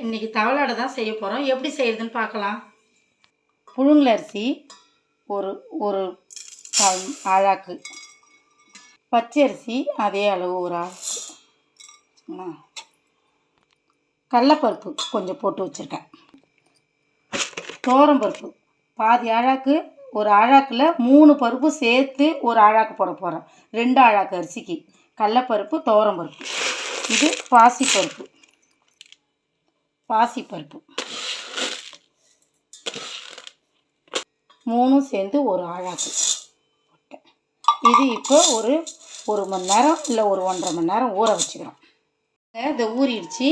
இன்றைக்கி தவளாடை தான் செய்ய போகிறோம். எப்படி செய்கிறதுன்னு பார்க்கலாம். புழுங்கல் அரிசி ஒரு ஒரு ஆழாக்கு, பச்சை அரிசி அதே அளவு ஒரு ஆழாக்கு, கடலைப்பருப்பு கொஞ்சம் போட்டு வச்சுருக்கேன், துவரம்பருப்பு பாதி ஆழாக்கு, ஒரு ஆழாக்கில் 3 பருப்பு சேர்த்து ஒரு ஆழாக்கு போட போகிறேன். 2 ஆழாக்கு அரிசிக்கு கடலைப்பருப்பு, துவரம்பருப்பு. இது பாசிப்பருப்பு, பாசிப்பருப்பு 3 சேர்ந்து ஒரு ஆழாக்கு போட்டேன். இது இப்போ ஒரு மணி நேரம் இல்லை ஒரு 1.5 மணி நேரம் ஊற வச்சுக்கிறோம். இதை ஊறிடுச்சு.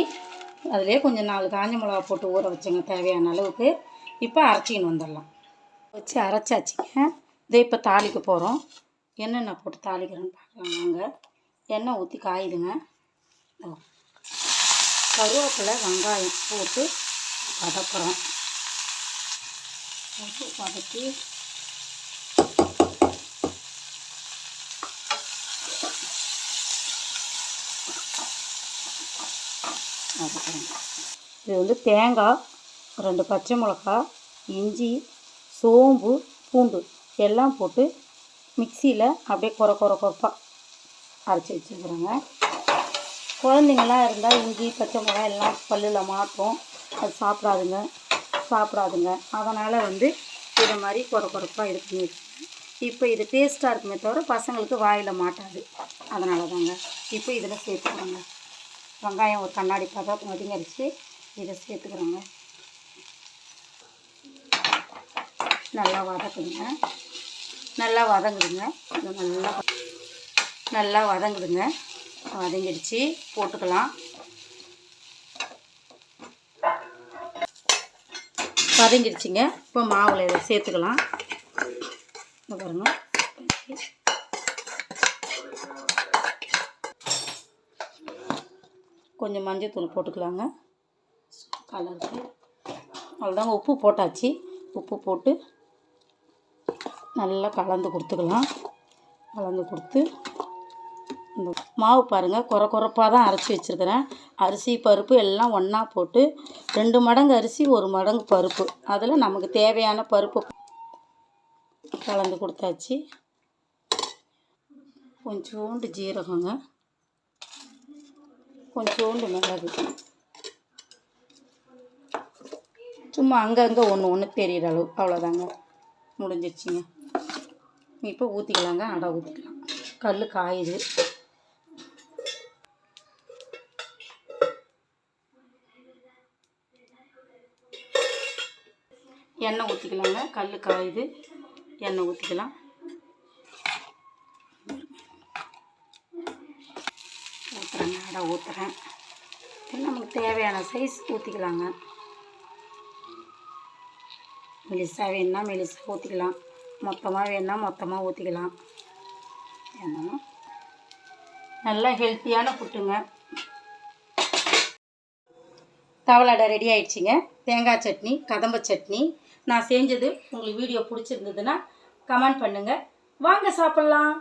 அதிலே கொஞ்சம் 4 காஞ்ச மிளகா போட்டு ஊற வச்சுங்க தேவையான அளவுக்கு. இப்போ அரைச்சின்னு வந்துடலாம். வச்சு அரைச்சாச்சுங்க. இதை இப்போ தாளிக்க போகிறோம். என்னென்ன போட்டு தாளிக்கிறோன்னு பார்க்கலாம் வாங்க. எண்ணெய் ஊற்றி காயுதுங்க. கருவேப்பிலை, வெங்காயம் போட்டு வதக்குறோம். போட்டு வதக்கி வதக்குறோம். இது வந்து தேங்காய், 2 பச்சை மிளகா, இஞ்சி, சோம்பு, பூண்டு எல்லாம் போட்டு மிக்சியில் அப்படியே கொரப்பாக அரைச்சி வச்சுக்கிறோங்க. குழந்தைங்களாம் இருந்தால் இஞ்சி பச்சை மிளகா எல்லாம் பல்லில் மாட்டும், அது சாப்பிடாதுங்க. அதனால் வந்து இதை மாதிரி கொரப்பாக இது பண்ணி வச்சுக்கோங்க. இப்போ இது டேஸ்ட்டாக இருக்குமே தவிர பசங்களுக்கு வாயில் மாட்டாது. அதனால தாங்க இப்போ இதில் சேர்த்துக்கிறோங்க. வெங்காயம் ஒரு கண்ணாடி பதம் வதங்கரிச்சு இதை சேர்த்துக்கிறோங்க. நல்லா வதக்குதுங்க. நல்லா வதங்குதுங்க. நல்லா வதங்குதுங்க. வதங்கிடுச்சு. போட்டுக்கலாம். வதங்கிடுச்சிங்க. இப்போ மாவில் இதை சேர்த்துக்கலாம். பாருங்க, கொஞ்சம் மஞ்சள் தூள் போட்டுக்கலாங்க கலருக்கு. அவ்வளோதாங்க. உப்பு போட்டாச்சு. உப்பு போட்டு நல்லா கலந்து கொடுத்துக்கலாம். கலந்து கொடுத்து இந்த மாவு பாருங்கள் கொரப்பாக தான் அரைச்சி வச்சுருக்கிறேன். அரிசி பருப்பு எல்லாம் ஒன்றா போட்டு 2 மடங்கு அரிசி 1 மடங்கு பருப்பு, அதில் நமக்கு தேவையான பருப்பு கலந்து கொடுத்தாச்சு. கொஞ்சோண்டு ஜீரகங்க, கொஞ்சோண்டு மிளகு, சும்மா அங்கங்கே ஒன்று தெரிகிற அளவு, அவ்வளோதாங்க. முடிஞ்சிடுச்சிங்க. இப்போ ஊற்றிக்கலாங்க. அடை ஊற்றிக்கலாம். கல் காயுது. எண்ணெய் ஊற்றிக்கலாங்க. கல் காயுது. எண்ணெய் ஊற்றிக்கலாம். ஊற்றுறேங்க. அடை ஊற்றுறேன். நமக்கு தேவையான சைஸ் ஊற்றிக்கலாங்க. மெலிசாக வேணுன்னா மெலிசாக ஊற்றிக்கலாம், மொத்தமாக வேணுன்னா மொத்தமாக ஊற்றிக்கலாம். என்னன்னா நல்லா ஹெல்த்தியான ஃபுட்டுங்க. தவளாடை ரெடி ஆயிடுச்சுங்க. தேங்காய் சட்னி, கதம்ப சட்னி நான் செஞ்சது. உங்களுக்கு வீடியோ பிடிச்சிருந்ததுன்னா கமெண்ட் பண்ணுங்கள். வாங்க சாப்பிட்லாம்.